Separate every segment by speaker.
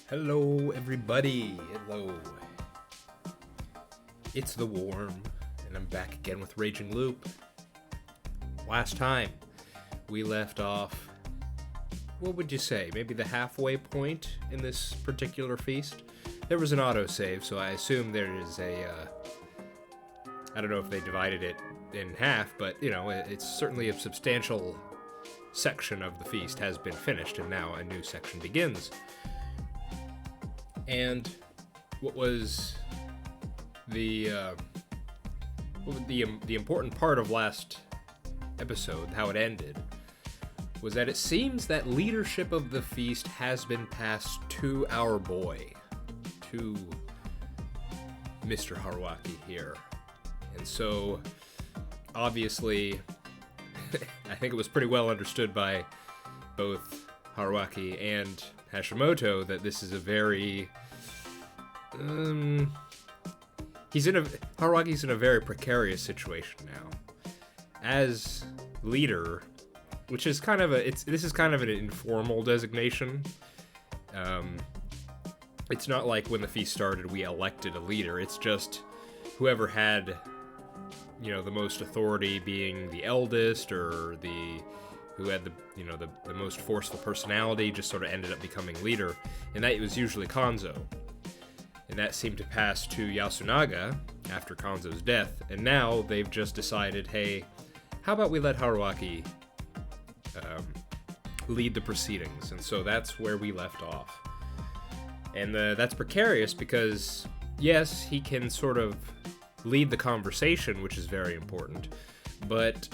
Speaker 1: Hello, everybody. Hello. It's the Worm, and I'm back again with Raging Loop. Last time, we left off, what would you say, maybe the halfway point in this particular feast? There was an autosave, so I assume there is I don't know if they divided it in half, but, you know, it's certainly a substantial section of the feast has been finished, and now a new section begins. And what was the important part of last episode, how it ended, was that it seems that leadership of the feast has been passed to our boy, to Mr. Haruaki here. And so, obviously, I think it was pretty well understood by both Haruaki and Hashimoto that this is a very Haruaki's in a very precarious situation now as leader, which is kind of this is kind of an informal designation. It's not like when the feast started we elected a leader. It's just whoever had, you know, the most authority, being the eldest or who had the most forceful personality, just sort of ended up becoming leader, and that was usually Kanzo. And that seemed to pass to Yasunaga after Kanzo's death, and now they've just decided, hey, how about we let Haruaki lead the proceedings? And so that's where we left off. And that's precarious because, yes, he can sort of lead the conversation, which is very important, but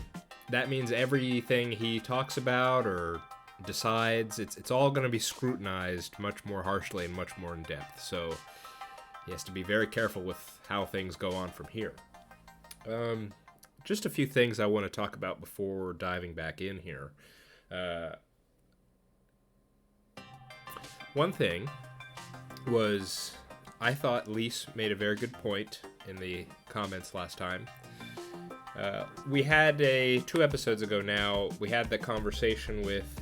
Speaker 1: that means everything he talks about or decides, it's all going to be scrutinized much more harshly and much more in depth. So he has to be very careful with how things go on from here. Just a few things I want to talk about before diving back in here. One thing was, I thought Lise made a very good point in the comments last time. We had 2 episodes ago now, we had that conversation with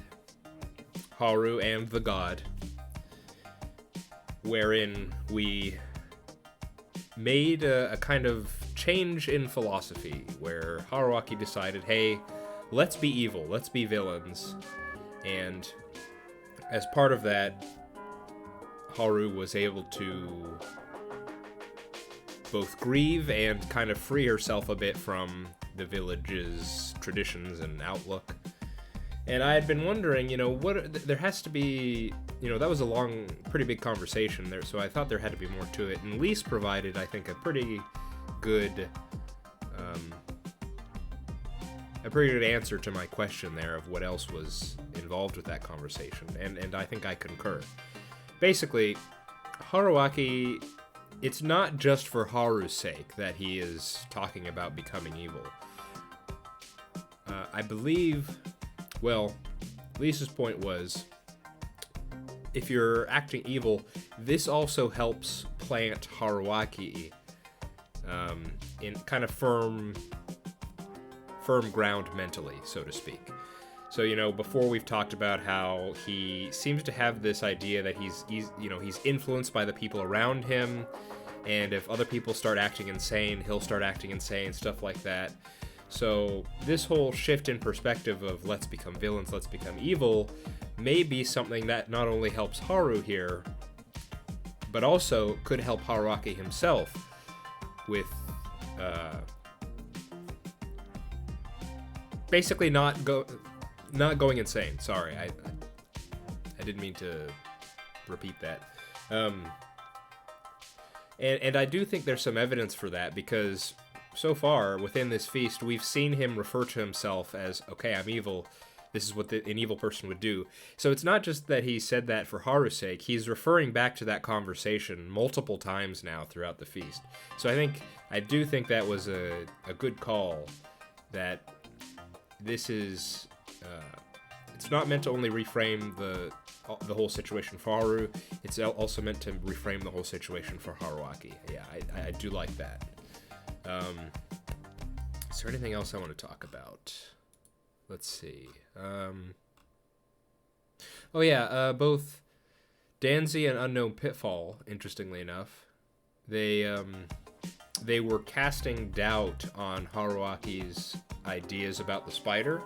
Speaker 1: Haru and the God, wherein we made a kind of change in philosophy, where Haruaki decided, hey, let's be evil, let's be villains, and as part of that, Haru was able to both grieve and kind of free herself a bit from the village's traditions and outlook. And I had been wondering, you know, there has to be, you know, that was a long, pretty big conversation there, so I thought there had to be more to it. And Lise provided, I think, a pretty good answer to my question there of what else was involved with that conversation, and I think I concur. Basically, Haruaki, it's not just for Haru's sake that he is talking about becoming evil. I believe, well, Lisa's point was, if you're acting evil, this also helps plant Haruaki in kind of firm ground mentally, so to speak. So, you know, before we've talked about how he seems to have this idea that he's influenced by the people around him, and if other people start acting insane, he'll start acting insane, stuff like that. So this whole shift in perspective of let's become villains, let's become evil, may be something that not only helps Haru here, but also could help Haruaki himself with basically not going insane. Sorry, I didn't mean to repeat that. And I do think there's some evidence for that, because so far within this feast we've seen him refer to himself as, okay, I'm evil, this is what an evil person would do. So it's not just that he said that for Haru's sake, he's referring back to that conversation multiple times now throughout the feast. So I do think that was a good call, that this is it's not meant to only reframe the whole situation for Haru, it's also meant to reframe the whole situation for Haruaki. Yeah, I do like that. Is there anything else I want to talk about? Let's see. Both Danzy and Unknown Pitfall, interestingly enough, they were casting doubt on Haruaki's ideas about the spider.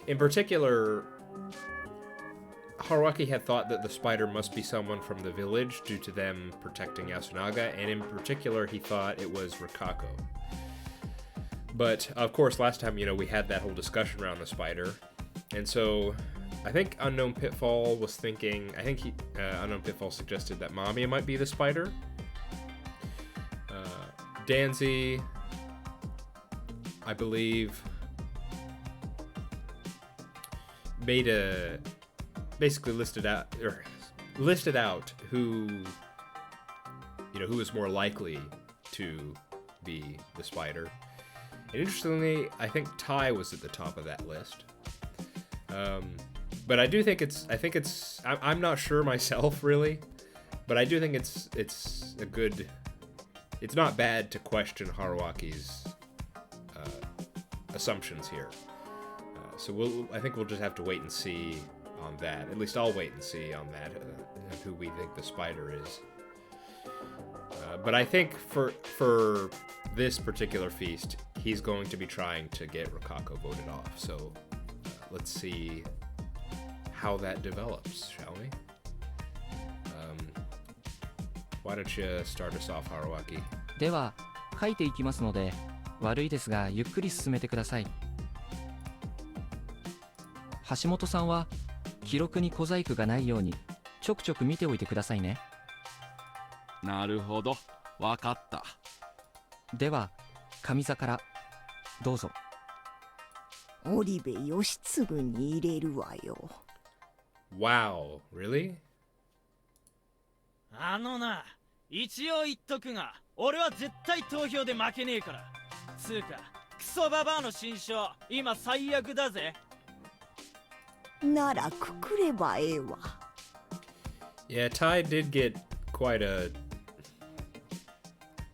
Speaker 1: In particular, Haruaki had thought that the spider must be someone from the village due to them protecting Yasunaga, and in particular, he thought it was Rikako. But, of course, last time, we had that whole discussion around the spider, and so I think Unknown Pitfall was thinking, Unknown Pitfall suggested that Mamiya might be the spider. Danzy, I believe, basically listed out who is more likely to be the spider. And interestingly, I think Tai was at the top of that list. But I do think I'm not sure myself really, but I do think it's a good. It's not bad to question Haruaki's assumptions here. So I think we'll just have to wait and see on that. At least I'll wait and see on that, who we think the spider is. But I think for this particular feast, he's going to be trying to get Rikako voted off. So let's see how that develops, shall we? Why don't you start us off, Haruaki?
Speaker 2: では書いていきますので、悪いですがゆっくり進めてください。橋本さんは記録に小細工がないようにちょくちょく見ておいてくださいね。
Speaker 3: なるほど、わかった。
Speaker 2: では上座からどうぞ。
Speaker 4: 織部義継に入れるわよ。
Speaker 1: Wow, really?
Speaker 5: な、一応言っとくが、俺は絶対投票で負けねえから。つうか、クソババアの新章、今最悪だぜ。
Speaker 4: ならくくればええわ。
Speaker 1: Yeah, Tai did get quite a.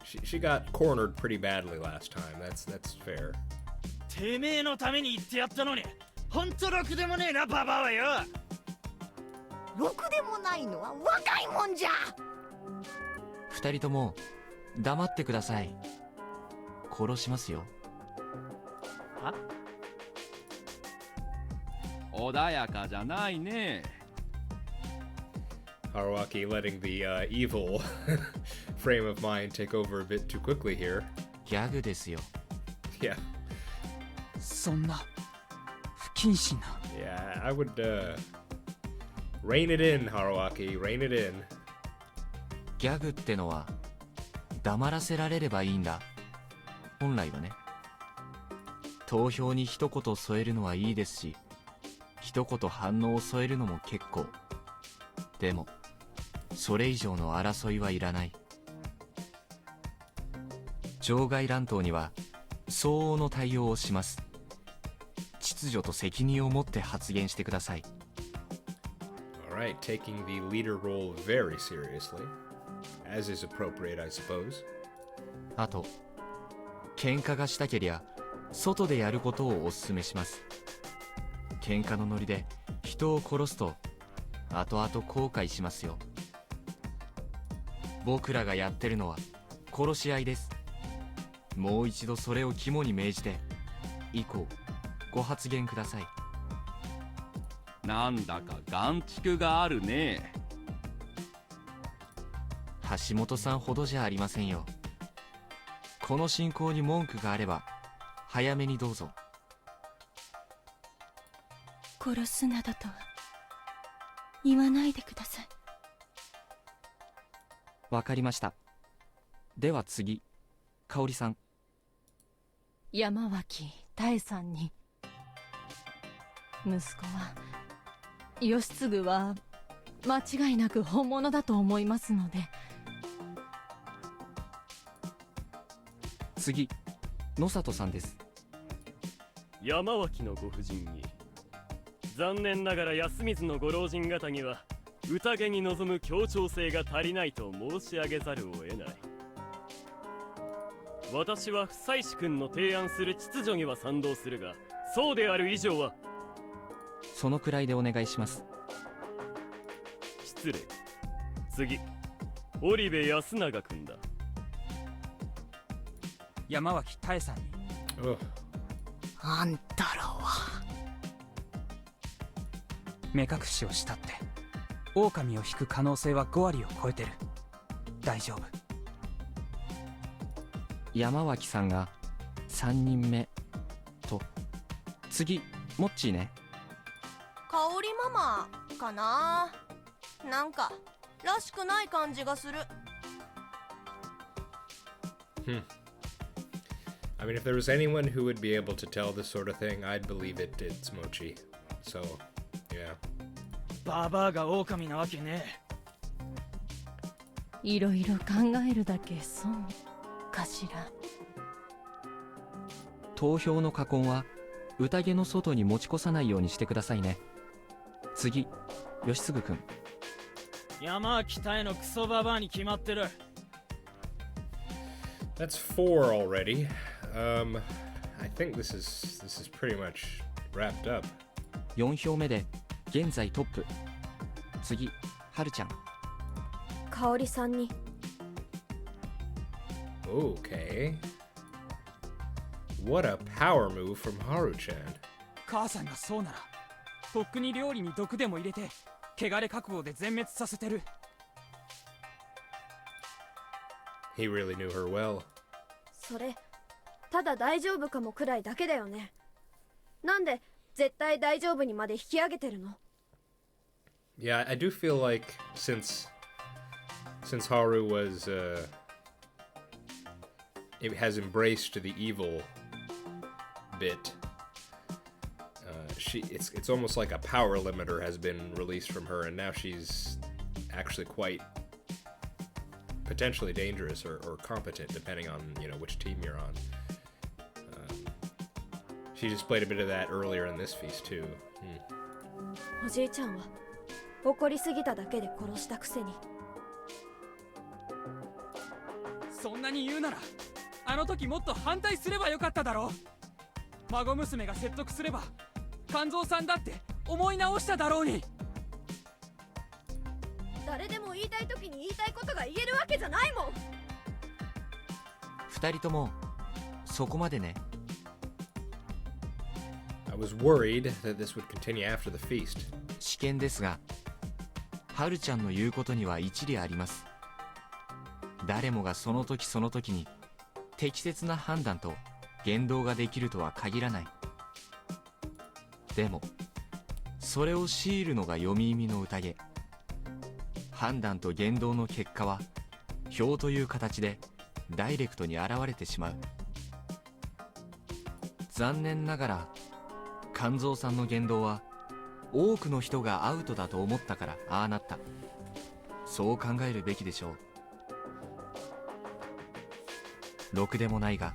Speaker 1: She got cornered pretty badly last time. That's fair.
Speaker 5: てめえのために言ってやったのに、ほんとろくでもねえな、ババアはよ。
Speaker 4: ろくでもないのは若いもんじゃ。
Speaker 2: 二人とも黙ってください。殺しますよ。
Speaker 5: は？
Speaker 3: 穏やかじゃないね。
Speaker 1: Haruaki letting the evil frame of mind take over a bit too quickly here.
Speaker 2: ギャグですよ。
Speaker 1: Yeah.
Speaker 6: そんな不謹慎な。
Speaker 1: Yeah, I would rein it in, Haruaki. Rein it in.
Speaker 2: ギャグってのは黙らせられればいいんだ。本来はね。投票に一言添えるのはいいですし、一言反応を添えるのも結構。でもそれ以上の争いはいらない。場外乱闘には相応の対応をします。秩序と責任を持って発言してください。
Speaker 1: Alright, taking the leader role very seriously, as is appropriate, I suppose.
Speaker 2: あと、喧嘩がしたけりゃ外でやることをお勧めします。喧嘩のノリで人を殺すと後々後悔しますよ。僕らがやってるのは殺し合いです。もう一度それを肝に銘じて以降ご発言ください。
Speaker 3: なんだか眼蓄があるね。
Speaker 2: 橋本さんほどじゃありませんよ。この進行に文句があれば早めにどうぞ。
Speaker 7: 殺すなどとは言わないでください。
Speaker 2: わかりました。では次、香織さん。
Speaker 7: 山脇多江さんに。息子は義継は間違いなく本物だと思いますので。
Speaker 2: 次、野里さんです。
Speaker 8: 山脇のご婦人に、残念ながら安水のご老人方には宴に臨む協調性が足りないと申し上げざるを得ない。私は夫妻子君の提案する秩序には賛同するが、そうである以上は
Speaker 2: そのくらいでお願いします。
Speaker 8: 失礼。次、織部安永君だ。
Speaker 6: 山脇多江さんに。
Speaker 1: Ugh.
Speaker 4: あんたらは
Speaker 6: 目隠しをしたって狼を引く可能性は5割を超えてる。大丈夫。
Speaker 2: 山脇さんが3人目と、次モッチーね。
Speaker 9: 香りママかな。なんからしくない感じがする。
Speaker 1: I mean, if there was anyone who would be able to tell this sort of thing, I'd believe it's Mochi. So, yeah.
Speaker 5: ババアが狼なわけねえ。
Speaker 7: いろいろ考えるだけ損かしら。
Speaker 2: 投票の禍根は宴の外に持ち越さないようにしてくださいね。次、吉嗣くん。
Speaker 5: 山脇多江のクソババアに決まってる。
Speaker 1: That's 4 already. I think this is pretty much wrapped up.
Speaker 2: 4票目で現在トップ。次、はるちゃん。
Speaker 9: 香りさんに。
Speaker 1: Okay. What a power move from Haru-chan.
Speaker 6: 母さんがそうならとっくに料理に毒でも入れて汚れ覚悟で全滅させてる。
Speaker 1: He really knew her well.
Speaker 9: それただ大丈夫かもくらいだけだよね。なんで絶対大丈夫にまで引き上げてるの？
Speaker 1: Yeah, I do feel like since Haru was it has embraced the evil bit. It's almost like a power limiter has been released from her, and now she's actually quite potentially dangerous or competent, depending on which team you're on. She displayed a bit of that earlier in this feast too.
Speaker 9: おじいちゃんは怒りすぎただけで殺したくせに。
Speaker 6: そんなに言うならあの時もっと反対すればよかっただろう。孫娘が説得すれば肝臓さんだって思い直しただろうに。
Speaker 9: 誰でも言いたい時に言いたいことが言えるわけじゃないもん。
Speaker 2: 2人ともそこまでね。
Speaker 1: I was worried that this would continue after the feast.
Speaker 2: 試験ですが、はるちゃんの言うことには一理あります。誰もがその時その時に適切な判断と言動ができるとは限らない。でもそれを強いるのが読み意味の宴。判断と言動の結果は票という形でダイレクトに現れてしまう。残念ながら肝臓さんの言動は多くの人がアウトだと思ったからああなった。そう考えるべきでしょう。ろくでもないが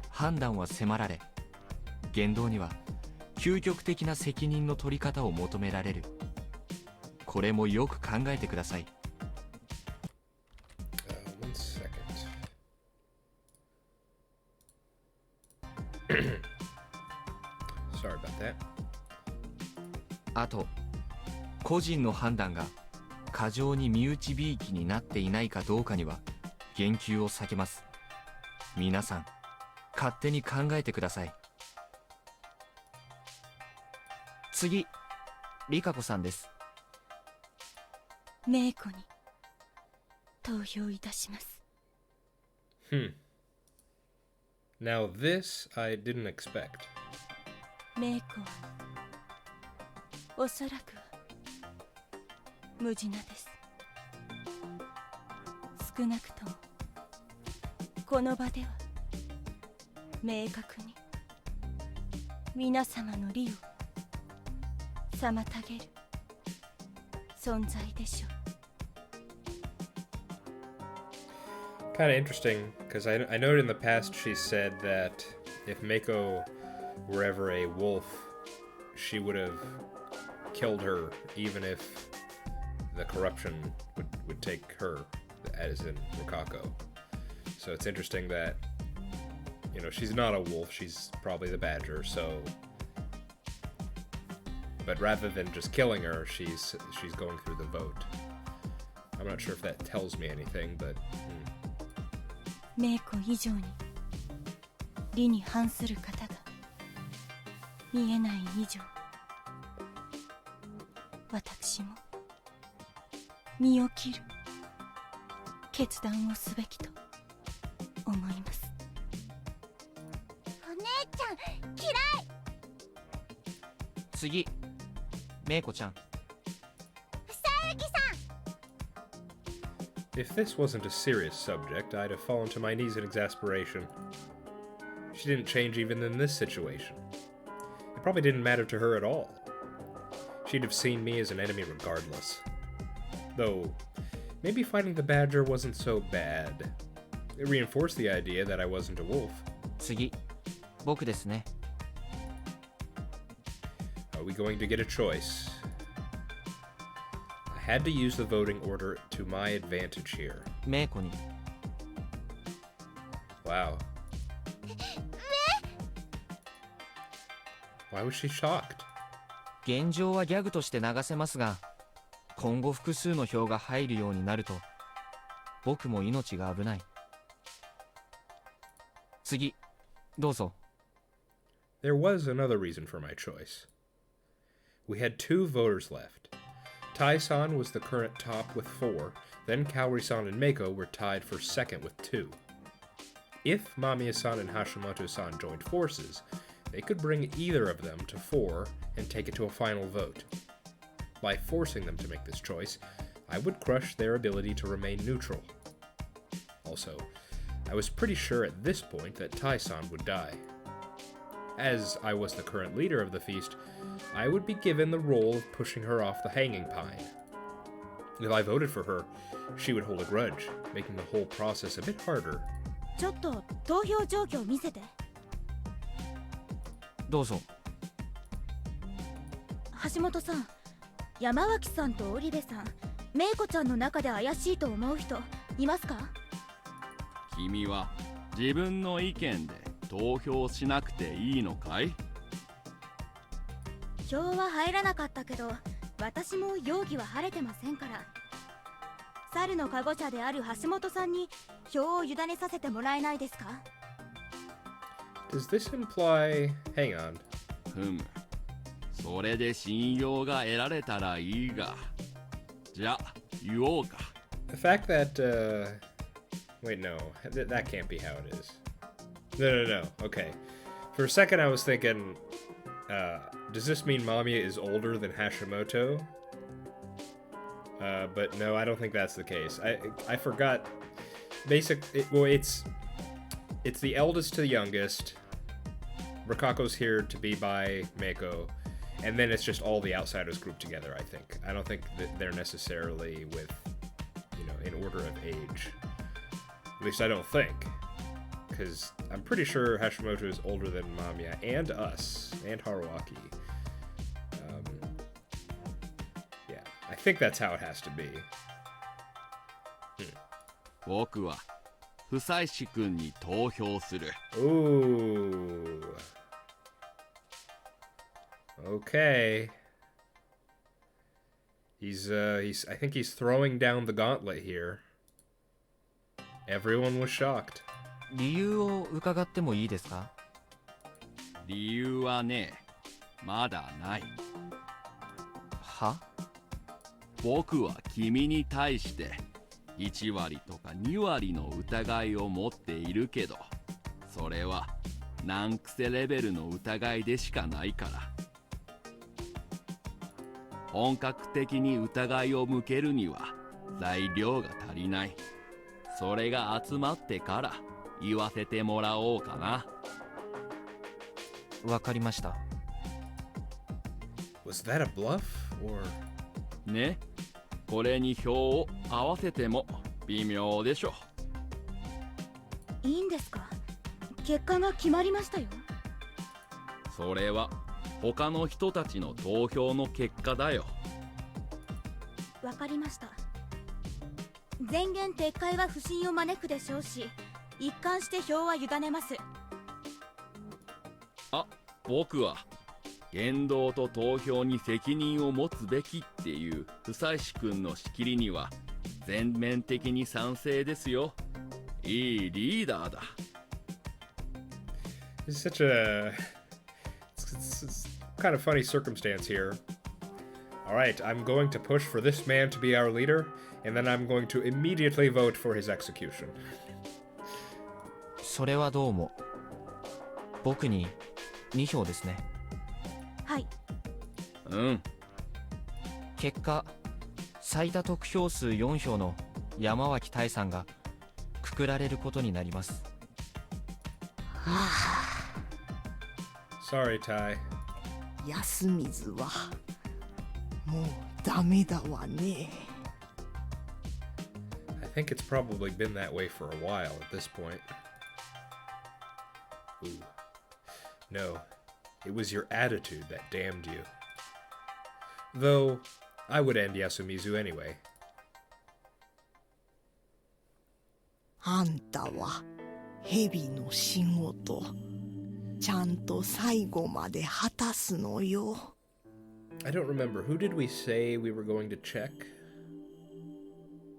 Speaker 2: 判断は迫られ、言動には究極的な責任の取り方を求められる。これもよく考えてください。
Speaker 1: One second. Sorry about that.
Speaker 2: あと、個人の判断が過剰に身内びいきになっていないかどうかには言及を避けます。皆さん、勝手に考えてください。次、リカ子さんです。
Speaker 7: メイコに投票いたします。
Speaker 1: Now this I didn't expect.
Speaker 7: メイコはおそらくは無事なです。少なくともこの場では明確に皆様の利を妨げる存在でしょう。
Speaker 1: Kind of interesting, because I know in the past she said that if Mako were ever a wolf, she would have killed her, even if the corruption would take her, as in Rokako. So it's interesting that, she's not a wolf, she's probably the badger, so But rather than just killing her, she's going through the vote. I'm not sure if that tells me anything, but
Speaker 7: 名子以上に理に反する方が見えない以上、私も身を切る決断をすべきと思います。
Speaker 10: お姉ちゃん嫌い。
Speaker 2: 次、メイコちゃん。
Speaker 10: さゆきさん。
Speaker 1: if this wasn't a serious subject, I'd have fallen to my knees in exasperation. She didn't change even in this situation. It probably didn't matter to her at all. She'd have seen me as an enemy regardless. Though, maybe fighting the badger wasn't so bad. It reinforced the idea that I wasn't a wolf.
Speaker 2: 次、僕ですね。
Speaker 1: Are we going to get a choice? I had to use the voting order to my advantage here.
Speaker 2: メイコに。
Speaker 1: Wow. Why was she shocked?
Speaker 2: 現状はギャグとして流せますが、今後複数の票が入るようになると、僕も命が危ない。次、どうぞ。
Speaker 1: There was another reason for my choice. We had 2 voters left. Tai-san was the current top with 4, then Kaori-san and Meiko were tied for second with 2. If Mamiya-san and Hashimoto-san joined forces, they could bring either of them to 4 and take it to a final vote. By forcing them to make this choice, I would crush their ability to remain neutral. Also, I was pretty sure at this point that Tai-san would die. As I was the current leader of the feast, I would be given the role of pushing her off the hanging pine. If I voted for her, she would hold a grudge, making the whole process a bit harder.
Speaker 10: ちょっと投票状況見せて。
Speaker 2: どうぞ。
Speaker 10: 橋本さん、山脇さんと織部さん、メイコちゃんの中で怪しいと思う人いますか？
Speaker 3: 君は自分の意見で投票しなくていいのかい？
Speaker 10: 票は入らなかったけど、私も容疑は晴れてませんから。猿のカゴ車である橋本さんに票を委ねさせてもらえないですか？
Speaker 1: Does this imply... Hang on.
Speaker 3: ふむ。それで信用が得られたらいいが。じゃあ、言おうか。
Speaker 1: The fact that, Wait, no. That can't be how it is. No. Okay. For a second I was thinking, does this mean Mamiya is older than Hashimoto? But no, I don't think that's the case. I forgot. It's the eldest to the youngest. Rikako's here to be by Meiko, and then it's just all the outsiders grouped together, I think. I don't think that they're necessarily with, in order of age. At least I don't think. Because I'm pretty sure Hashimoto is older than Mamiya, and us, and Haruaki. Yeah, I think that's how it has to be.
Speaker 3: 僕は不採志くんに投票する。
Speaker 1: Ooh. Okay. I think he's throwing down the gauntlet here. Everyone was shocked.
Speaker 2: 理由を伺ってもいいですか？
Speaker 3: 理由はね、まだない。
Speaker 2: は？
Speaker 3: 僕は君に対して1割とか2割の疑いを持っているけど、それは難癖レベルの疑いでしかないから。本格的に疑いを向けるには材料が足りない。それが集まってから言わせてもらおうかな。
Speaker 2: わかりました。
Speaker 1: Was that a bluff, or...
Speaker 3: ね、これに票を合わせても微妙でしょ。
Speaker 10: いいんですか？結果が決まりましたよ。
Speaker 3: それは他の人たちの投票の結果だよ。
Speaker 10: わかりました。前言撤回は不信を招くでしょうし、一貫して票は委ねます。
Speaker 3: 僕は言動と投票に責任を持つべきっていう久志君の仕切りには全面的に賛成ですよ。いいリーダーだ。
Speaker 1: It's such a it's kind of funny circumstance here. All right, I'm going to push for this man to be our leader, and then I'm going to immediately vote for his execution.
Speaker 2: それはどうも。僕に2票ですね。
Speaker 10: はい。
Speaker 3: うん。
Speaker 2: 結果、最多得票数4票の山脇大さんがくくられることになります。
Speaker 1: Sorry, Tai.
Speaker 4: 安水はもうダメだわね。
Speaker 1: I think it's probably been that way for a while at this point. Ooh. No, it was your attitude that damned you. Though, I would end Yasumizu anyway.
Speaker 4: あんたは蛇の仕事ちゃんと最後まで果たすのよ。
Speaker 1: I don't remember. Who did we say we were going to check?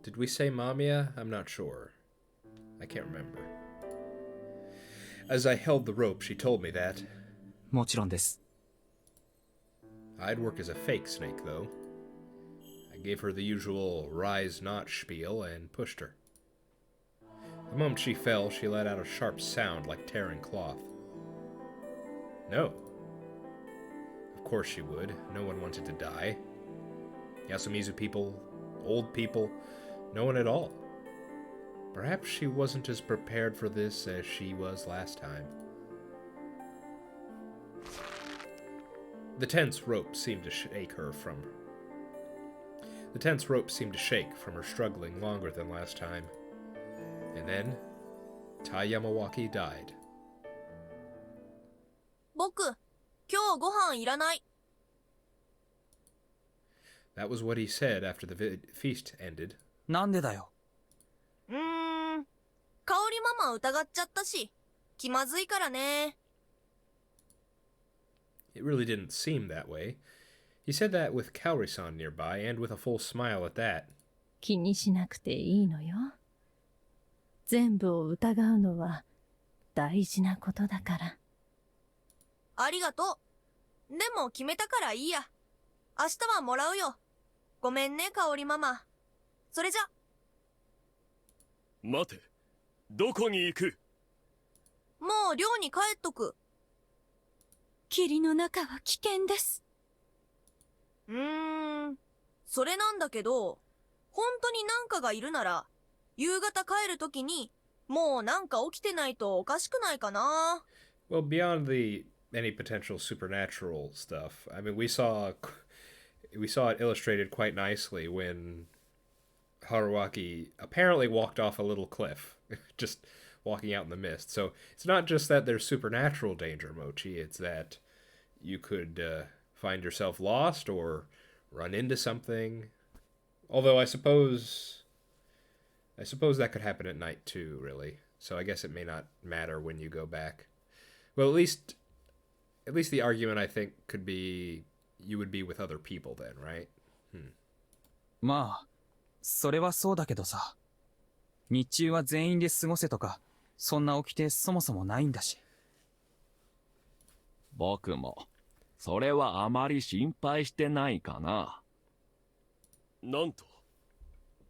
Speaker 1: Did we say Mamiya? I'm not sure. I can't remember. As I held the rope, she told me that.
Speaker 2: もちろんです。
Speaker 1: I'd work as a fake snake, though. I gave her the usual rise not spiel and pushed her. The moment she fell, she let out a sharp sound like tearing cloth. No. Of course she would. No one wanted to die. Yasumizu people, old people, no one at all. Perhaps she wasn't as prepared for this as she was last time. The tense rope seemed to shake from her struggling longer than last time. And then, Tai Yamawaki died.
Speaker 11: 僕、今日ご飯いらない。
Speaker 1: That was what he said after the feast ended.
Speaker 6: なんでだよ。
Speaker 11: 香りママ疑っちゃったし、気まずいからね。
Speaker 1: It really didn't seem that way. He said that with Kaori-san nearby and with a full smile at that.
Speaker 7: 気にしなくていいのよ。全部を疑うのは大事なことだから。
Speaker 11: ありがとう。でも決めたからいいや。明日はもらうよ。ごめんね、香りママ。それじゃ。
Speaker 8: 待て。どこに行く？
Speaker 11: もう寮に帰っとく。
Speaker 7: 霧の中は危険です。
Speaker 11: それなんだけど、本当になんかがいるなら、夕方帰るときに、もうなんか起きてないとおかしくないかな。
Speaker 1: Well, beyond any potential supernatural stuff, I mean, we saw it illustrated quite nicely when Haruaki apparently walked off a little cliff, just walking out in the mist. So it's not just that there's supernatural danger, Mochi. It's that you could find yourself lost or run into something. Although I suppose that could happen at night too, really. So I guess it may not matter when you go back. Well, at least the argument I think could be you would be with other people then, right?
Speaker 6: まあ、それはそうだけどさ。日中は全員で過ごせとか、そんな掟そもそもないんだし。
Speaker 3: 僕も、それはあまり心配してないかな。
Speaker 8: なんと、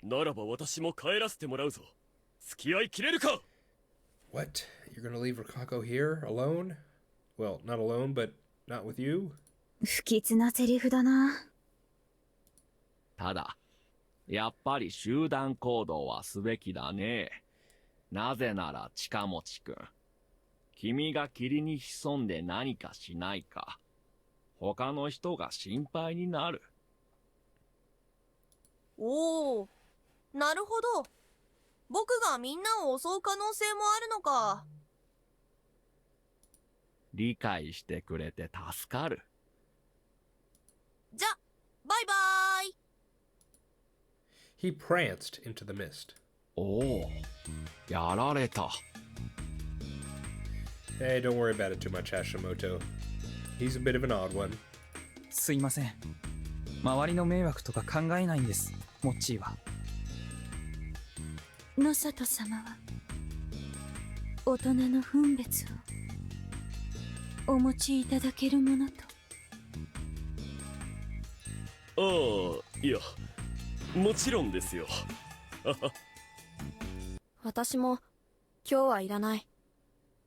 Speaker 8: ならば私も帰らせてもらうぞ。付き合いきれるか？
Speaker 1: What? You're gonna leave Rokako here alone? Well, not alone, but not with you?
Speaker 10: 不吉なセリフだな。
Speaker 3: ただ、やっぱり集団行動はすべきだね。なぜなら近持くん、君が霧に潜んで何かしないか、他の人が心配になる。
Speaker 11: おお、なるほど。僕がみんなを襲う可能性もあるのか。
Speaker 3: 理解してくれて助かる。
Speaker 11: じゃ、バイバーイ。
Speaker 1: He pranced into the mist.
Speaker 3: おお、やられた。
Speaker 1: Hey, don't worry about it too much, Hashimoto. he's a bit of an odd one.
Speaker 6: すいません。周りの迷惑とか考えないんです、モッチーは。
Speaker 7: 野里様は大人の分別をお持ちいただけるものと。
Speaker 8: ああ、いや、もちろんですよ。
Speaker 9: 私も今日はいらない。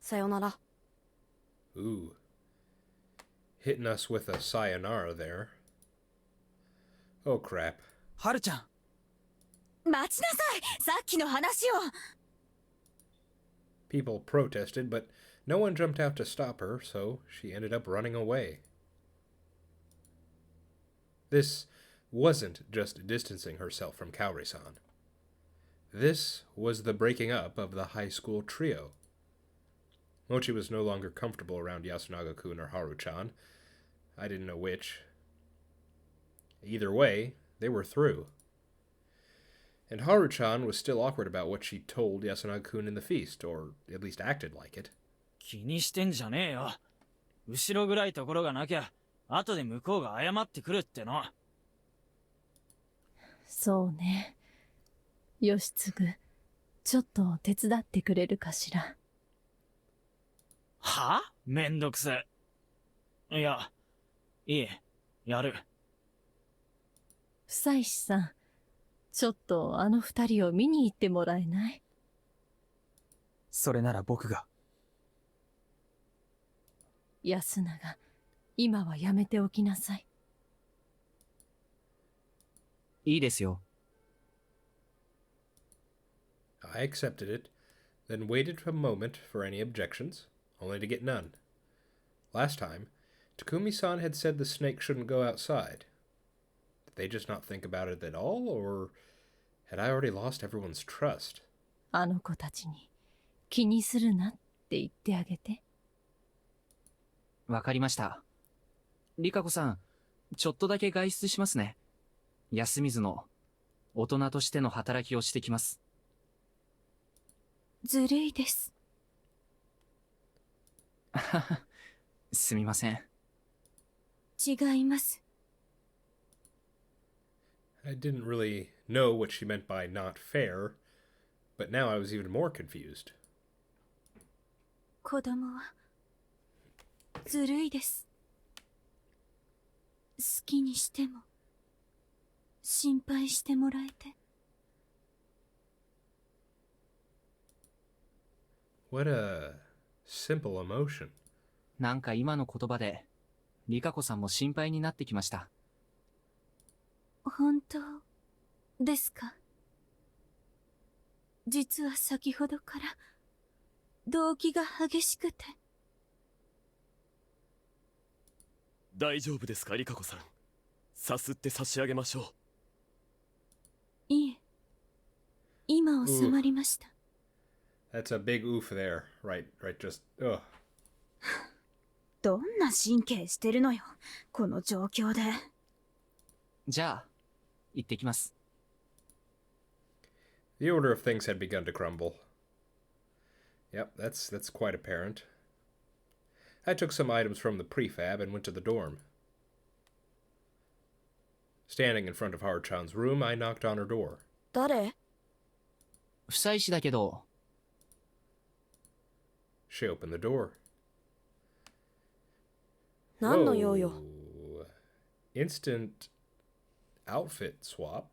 Speaker 9: さよなら。
Speaker 1: Ooh. Hitting us with a sayonara there. Oh crap.
Speaker 6: はるちゃん。
Speaker 10: 待ちなさい、さっきの話を。
Speaker 1: People protested, but no one jumped out to stop her, so she ended up running away. This wasn't just distancing herself from Kaori-san. This was the breaking up of the high school trio. Mochi was no longer comfortable around Yasunaga-kun or Haru-chan. I didn't know which. Either way, they were through. And Haru-chan was still awkward about what she told Yasunaga-kun in the feast, or at least acted like it.
Speaker 5: 気にしてんじゃねえよ。後ろぐらいところがなきゃ、後で向こうが謝ってくるっての。
Speaker 7: そうね。義継、ちょっと手伝ってくれるかしら。
Speaker 5: は？めんどくせえ。いや、いい、やる。
Speaker 7: 久石さん、ちょっとあの二人を見に行ってもらえない？
Speaker 6: それなら僕が。
Speaker 7: 安永、今はやめておきなさい。
Speaker 2: いいですよ。
Speaker 1: I accepted it, then waited a moment for any objections, only to get none. Last time, Takumi-san had said the snake shouldn't go outside. Did they just not think about it at all, or had I already lost everyone's trust?
Speaker 7: あの子たちに気にするなって言ってあげて。
Speaker 2: わかりました。リカ子さん、ちょっとだけ外出しますね。安水の大人としての働きをしてきます。
Speaker 7: ずるいです。
Speaker 2: すみません。
Speaker 7: 違います。
Speaker 1: I didn't really know what she meant by not fair, but now I was even more confused.
Speaker 7: 子供はずるいです。好きにしても心配してもらえて。
Speaker 1: What a simple emotion.
Speaker 2: なんか今の言葉で、リカ子さんも心配になってきました。
Speaker 7: 本当ですか？実は先ほどから動機が激しくて。
Speaker 8: 大丈夫ですか、リカ子さん。さすって差し上げましょう。
Speaker 7: いえ、今収まりました。
Speaker 1: That's a big oof there. Right, just, ugh.
Speaker 10: どんな神経してるのよ、この状況で。
Speaker 2: じゃあ、行ってきます。
Speaker 1: The order of things had begun to crumble. Yep, that's quite apparent. I took some items from the prefab and went to the dorm. Standing in front of Haru-chan's room, I knocked on her door.
Speaker 9: 誰？
Speaker 2: 久石だけど。
Speaker 1: She opened the door.
Speaker 9: 何の用よ。
Speaker 1: Instant outfit swap.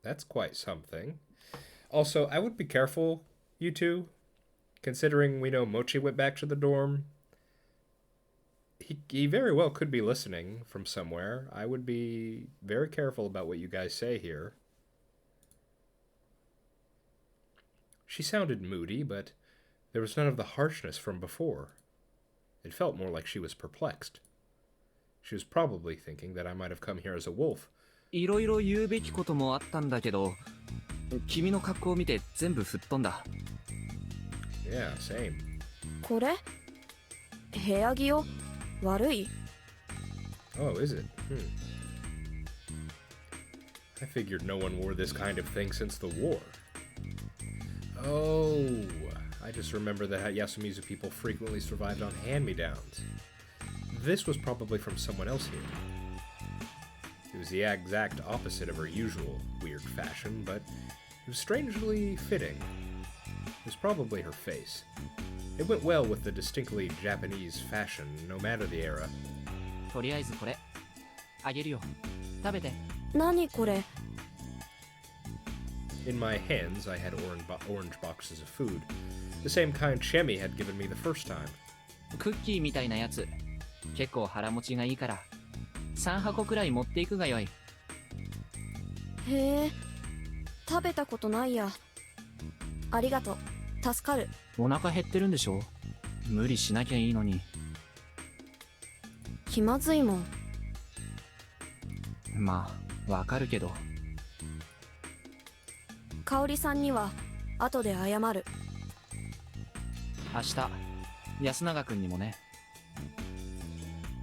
Speaker 1: That's quite something. Also, I would be careful, you two, considering we know Mochi went back to the dorm. He very well could be listening from somewhere. I would be very careful about what you guys say here. She sounded moody, but there was none of the harshness from before. It felt more like she was perplexed. She was probably thinking that I might have come here as a wolf.
Speaker 2: いろいろ言うべきこともあったんだけど、君の格好を見て全部吹っ飛んだ。
Speaker 1: Yeah, same.
Speaker 9: これ？部屋着よ。悪い？
Speaker 1: Oh, is it? I figured no one wore this kind of thing since the war. Oh, I just remember that Yasumizu people frequently survived on hand-me-downs. this was probably from someone else here. It was the exact opposite of her usual weird fashion, but it was strangely fitting. It was probably her face. It went well with the distinctly Japanese fashion, no matter the era.
Speaker 2: とりあえずこれあげるよ。食べて。
Speaker 9: 何これ？
Speaker 1: In my hands, I had orange boxes of food, the same kind Shemi had given me the first time.
Speaker 2: クッキーみたいなやつ。結構腹持ちがいいから3箱くらい持っていくがよい。
Speaker 9: へえ、食べたことないや。ありがとう、助かる。
Speaker 2: お腹減ってるんでしょ？無理しなきゃいいのに。
Speaker 9: 気まずいもん。
Speaker 2: まあわかるけど。
Speaker 9: 香織さんには後で謝る。
Speaker 2: 明日安永くんにもね。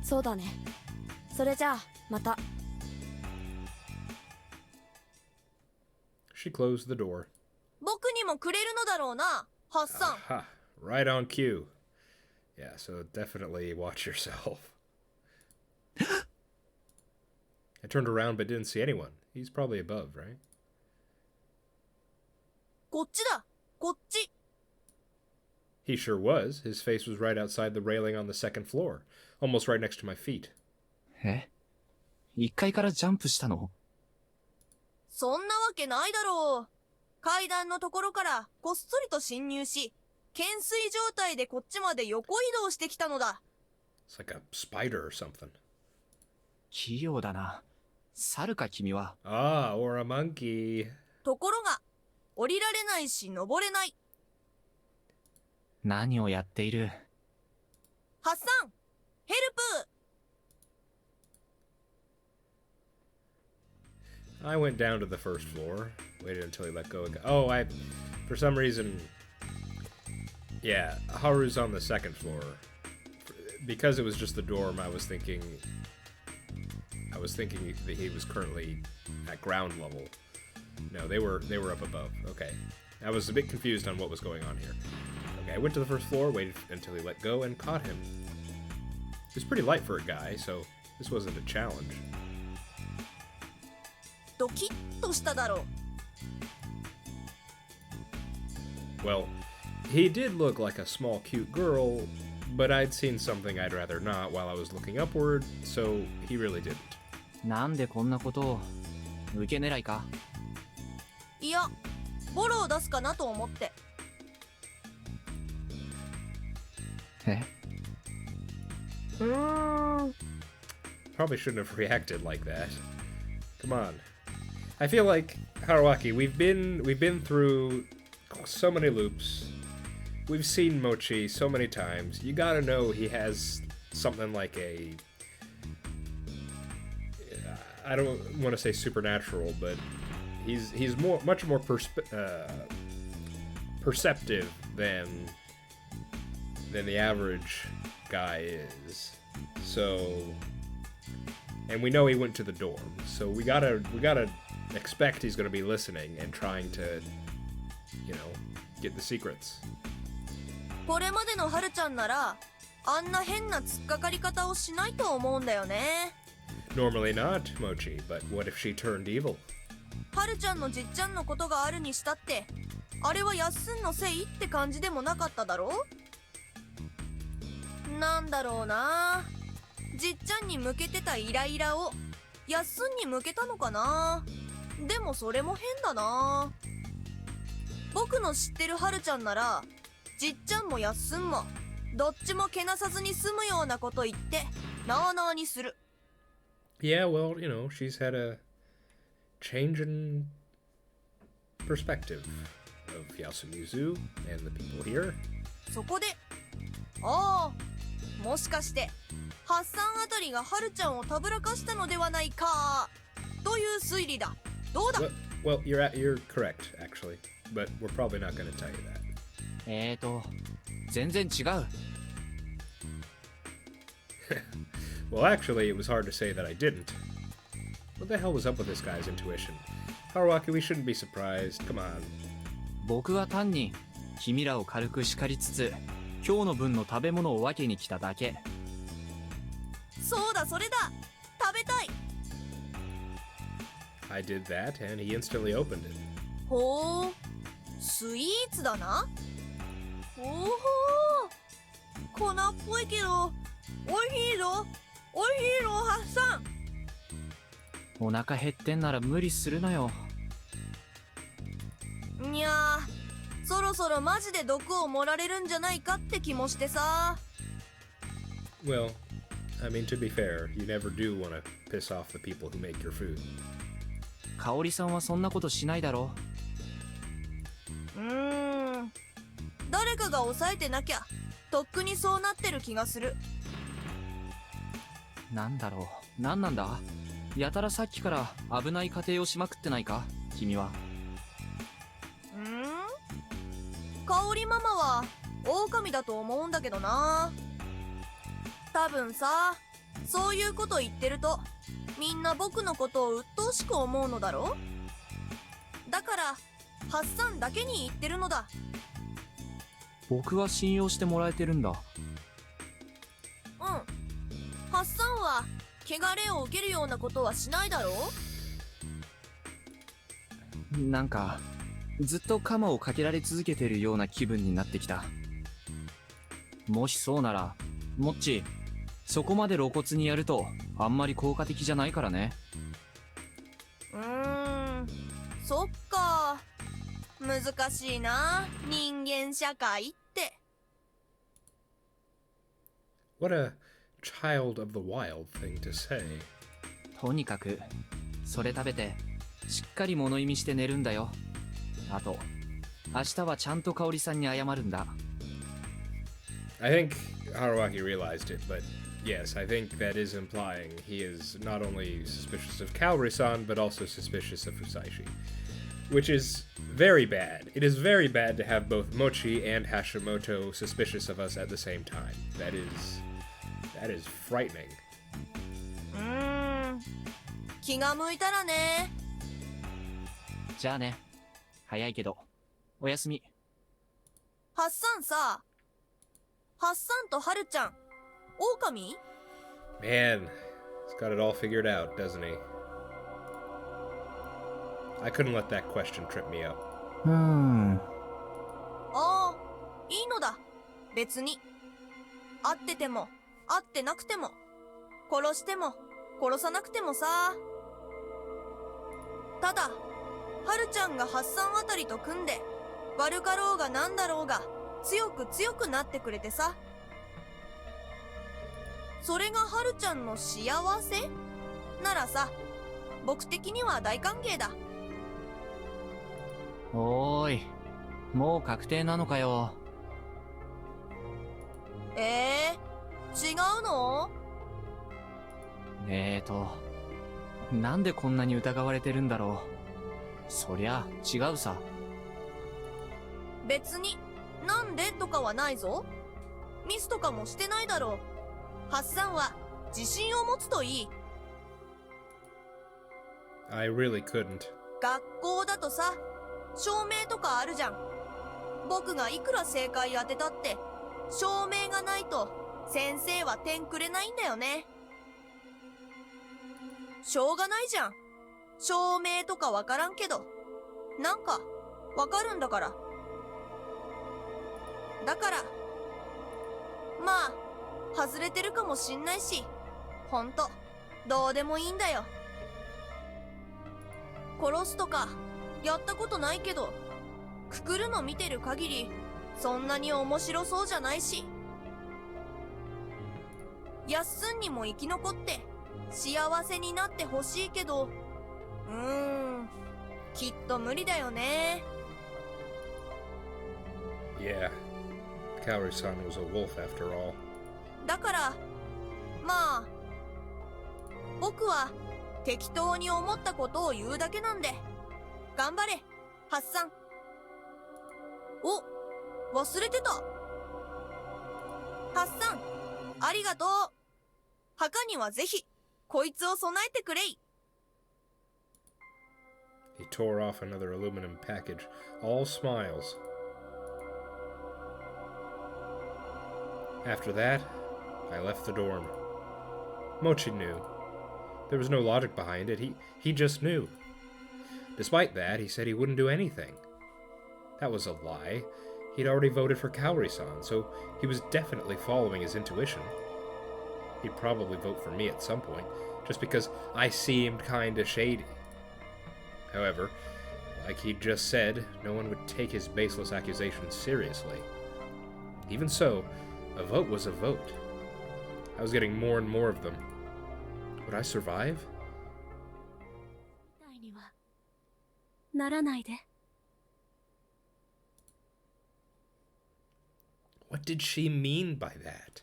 Speaker 9: そうだね。それじゃあまた。
Speaker 1: She closed the door.
Speaker 11: 僕にもくれるのだろうな、ハッサン。
Speaker 1: Aha, right on cue. Yeah, so definitely watch yourself. I turned around but didn't see anyone. He's probably above, right?
Speaker 11: こっちだ、こっち。
Speaker 1: He sure was. His face was right outside the railing on the second floor, almost right next to my feet.
Speaker 2: え？1階からジャンプしたの？
Speaker 11: そんなわけないだろう。階段のところからこっそりと侵入し、懸垂状態でこっちまで横移動してきたのだ。
Speaker 1: It's like a spider or something.
Speaker 2: 器用だな。猿か君は。
Speaker 1: Ah, or a monkey.
Speaker 11: ところが、降りられないし登れない。
Speaker 2: 何をやっている？
Speaker 11: ハッサン、ヘルプ！
Speaker 1: I went down to the first floor, waited until he let go again. Oh, for some reason, yeah, Haru's on the second floor. Because it was just the dorm, I was thinking that he was currently at ground level. No, they were up above. Okay. I was a bit confused on what was going on here. Okay, I went to the first floor, waited until he let go, and caught him. He was pretty light for a guy, so this wasn't a challenge.
Speaker 11: ドキッとしただろう。
Speaker 1: Well, he did look like a small, cute girl, but I'd seen something I'd rather not while I was looking upward, so he really didn't.
Speaker 2: なんでこんなことを？受け狙いか？
Speaker 11: いや、ボロを出すかなと思って。
Speaker 2: え
Speaker 1: ？Probably shouldn't have reacted like that. Come on. I feel like, Haruaki, we've been through so many loops. We've seen Mochi so many times. You gotta know he has something like a... I don't want to say supernatural, but he's much more perceptive than the average guy is. So, and we know he went to the dorm, so we gotta expect he's gonna be listening and trying to, you know, get the secrets.
Speaker 11: これまでのハルちゃんなら、あんな変な突っかかり方をしないと思うんだよね。
Speaker 1: Normally not, Mochi, but what if she turned evil?
Speaker 11: ハルちゃんのじっちゃんのことがあるにしたって、あれはやっすんのせいって感じでもなかっただろう？なんだろうな。じっちゃんに向けてたイライラをやっすんに向けたのかな。でもそれも変だな。僕の知ってるハルちゃんなら、じっちゃんもやっすんもどっちもけなさずに済むようなこと言ってなあなあにする。
Speaker 1: Yeah, well, you know, she's had a change in perspective of Yasumizu and the people here.
Speaker 11: そこで、ああ、もしかしてハッサンあたりがハルちゃんをたぶらかしたのではないかという推理だ。どうだ？
Speaker 1: Well, you're correct, actually, but we're probably not going to tell you that.
Speaker 2: 全然違う。
Speaker 1: Well, actually, it was hard to say that I didn't. What the hell was up with this guy's intuition? Haruaki, we shouldn't be surprised. Come on.
Speaker 2: 僕は単に君らを軽く叱りつつ、今日の分の食べ物を分けに来ただけ。
Speaker 11: それだ、食べたい。
Speaker 1: I did that, and he instantly opened it.
Speaker 11: ほう、スイーツだな。ほうほう、粉っぽいけどおいしいぞ、おいしいぞハッサン。
Speaker 2: お腹減ってんなら無理するなよ。
Speaker 11: いやー、そろそろマジで毒を盛られるんじゃないかって気もしてさ。
Speaker 1: Well, I mean, to be fair, you never do want to piss off the people who make your food.
Speaker 2: 香織さんはそんなことしないだろ。
Speaker 11: 誰かが抑えてなきゃとっくにそうなってる気がする。
Speaker 2: なんだろう、なんなんだ。やたらさっきから危ない家庭をしまくってないか、君は。
Speaker 11: 香織ママは狼だと思うんだけどな。多分さ、そういうこと言ってるとみんな僕のことを鬱陶しく思うのだろ。だからハッサンだけに言ってるのだ。
Speaker 2: 僕は信用してもらえてるんだ。
Speaker 11: ハッサンは汚れを受けるようなことはしないだろう。
Speaker 2: なんかずっとカマをかけられ続けてるような気分になってきた。もしそうならモッチ、そこまで露骨にやるとあんまり効果的じゃないからね。
Speaker 11: そっか、難しいな、人間社会って。
Speaker 1: What a child of the wild thing to say.
Speaker 2: とにかくそれ食べてしっかり物意味して寝るんだよ。あと明日はちゃんと香織さんに謝るんだ。
Speaker 1: I think Haruaki realized it, but yes, I think that is implying he is not only suspicious of Kaori-san, but also suspicious of Fusaishi. Which is very bad. It is very bad to have both Mochi and Hashimoto suspicious of us at the same time. That is frightening.
Speaker 11: 気が向いたらね。
Speaker 2: じゃあね。早いけどおやすみ。
Speaker 11: ハッサンさ、ハッサンとハルちゃん、狼？
Speaker 1: Man, he's got it all figured out, doesn't he? I couldn't let that question trip me up.
Speaker 11: ああ、いいのだ。別に。会ってても、会ってなくても、殺しても、殺さなくてもさ。ただ、ハルちゃんがハッサンあたりと組んで、悪かろうがなんだろうが、強く強くなってくれてさ。それがハルちゃんの幸せならさ、僕的には大歓迎だ。
Speaker 2: おーい、もう確定なのかよ。
Speaker 11: 違うの？
Speaker 2: なんでこんなに疑われてるんだろう。そりゃ違うさ。
Speaker 11: 別になんでとかはないぞ。ミスとかもしてないだろう。ハッサンは自信を持つといい。
Speaker 1: I really couldn't.
Speaker 11: 学校だとさ、証明とかあるじゃん。僕がいくら正解当てたって証明がないと先生は点くれないんだよね。しょうがないじゃん。証明とかわからんけど、なんかわかるんだから。だからまあ外れてるかもしんないし、ほんとどうでもいいんだよ。殺すとかやったことないけど、くくるの見てる限りそんなに面白そうじゃないし。やっすんにも生き残って幸せになってほしいけど、きっと無理だよね。
Speaker 1: Yeah, Kaori-san was a wolf after all.
Speaker 11: だからまあ僕は適当に思ったことを言うだけなんで、頑張れハッサン。お、忘れてた。ハッサンありがとう。墓にはぜひこいつを備えてくれい。
Speaker 1: He tore off another aluminum package, all smiles. After that, I left the dorm. Mochi knew. There was no logic behind it. He just knew. Despite that, he said he wouldn't do anything. That was a lie. He'd already voted for Kaori-san, so he was definitely following his intuition. He'd probably vote for me at some point, just because I seemed kinda shady. However, like he just said, no one would take his baseless accusations seriously. Even so, a vote was a vote. I was getting more and more of them. Would I survive?
Speaker 7: にはならないで。
Speaker 1: What did she mean by that?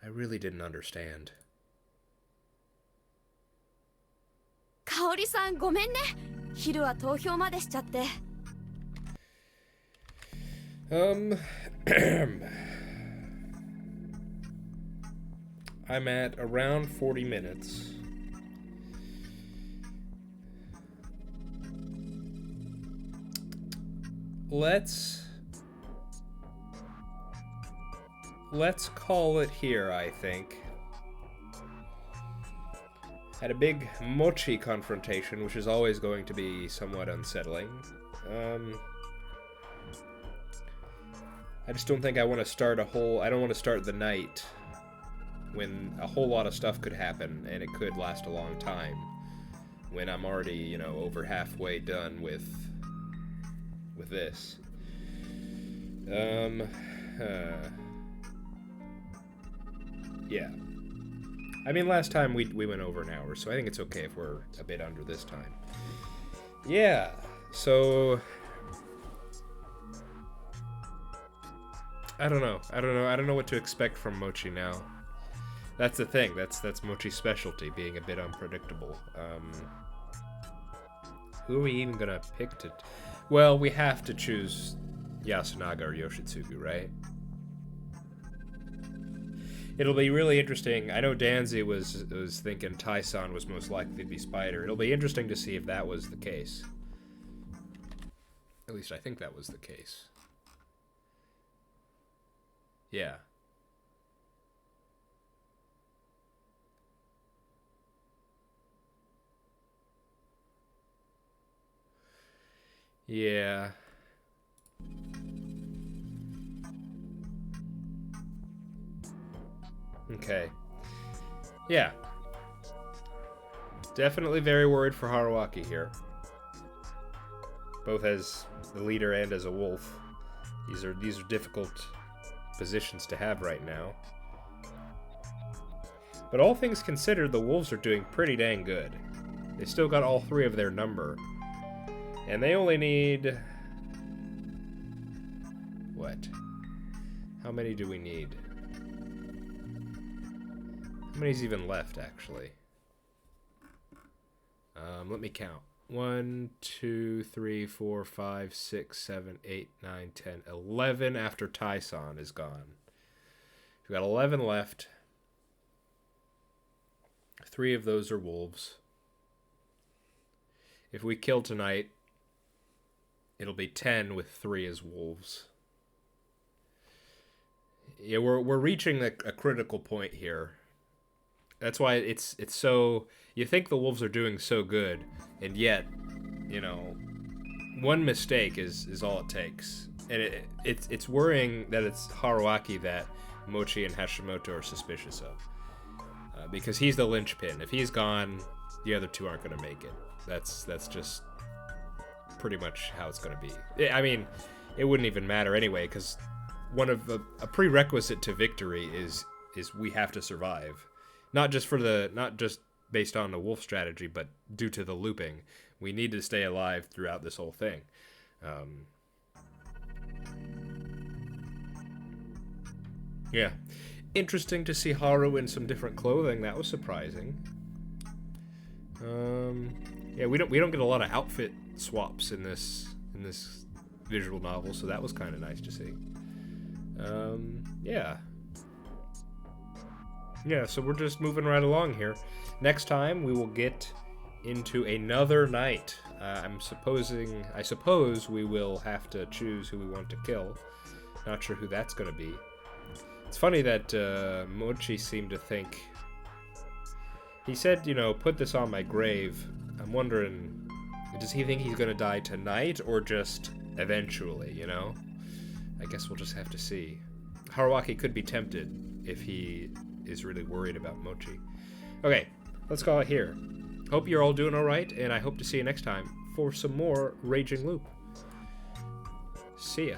Speaker 1: I really didn't understand.
Speaker 9: 香織さんごめんね。昼は投票までしちゃって。
Speaker 1: I'm at around 40 minutes. Let's call it here, I think. Had a big Mochi confrontation, which is always going to be somewhat unsettling. I just don't think I want to start I don't want to start the night when a whole lot of stuff could happen, and it could last a long time. When I'm already, you know, over halfway done with this. Yeah. I mean, last time we went over an hour, so I think it's okay if we're a bit under this time. Yeah, so... I don't know what to expect from Mochi now. That's the thing, that's Mochi's specialty, being a bit unpredictable. Who are we even gonna pick to... Well, we have to choose Yasunaga or Yoshitsugu, right? It'll be really interesting. I know Danzy was thinking Tai-san was most likely to be Spider. It'll be interesting to see if that was the case. At least I think that was the case. Yeah. Yeah. Okay. Yeah. Definitely very worried for Haruaki here. Both as the leader and as a wolf. These are difficult positions to have right now. But all things considered, the wolves are doing pretty dang good. They still got all three of their number. And they only need... What? How many do we need? How many's even left, actually? Let me count. 1, 2, 3, 4, 5, 6, 7, 8, 9, 10, 11 after Tai-san is gone. We've got 11 left. 3 of those are wolves. If we kill tonight, it'll be 10 with 3 as wolves. Yeah, we're reaching a critical point here. That's why it's so... You think the wolves are doing so good, and yet, you know, one mistake is all it takes. And it's worrying that it's Haruaki that Mochi and Hashimoto are suspicious of. Because he's the linchpin. If he's gone, the other 2 aren't going to make it. That's just pretty much how it's going to be. I mean, it wouldn't even matter anyway, because one of a prerequisite to victory is we have to survive. Not just based on the wolf strategy, but due to the looping. We need to stay alive throughout this whole thing. Yeah. Interesting to see Haru in some different clothing. That was surprising. Yeah, we don't get a lot of outfit swaps in this visual novel, so that was kind of nice to see. Yeah. Yeah, so we're just moving right along here. Next time, we will get into another night. I suppose we will have to choose who we want to kill. Not sure who that's going to be. It's funny that Mochi seemed to think He said, you know, put this on my grave. I'm wondering, does he think he's gonna die tonight or just eventually, you know? I guess we'll just have to see. Haruaki could be tempted if he is really worried about Mochi. Okay, let's call it here. Hope you're all doing alright, and I hope to see you next time for some more Raging Loop. See ya.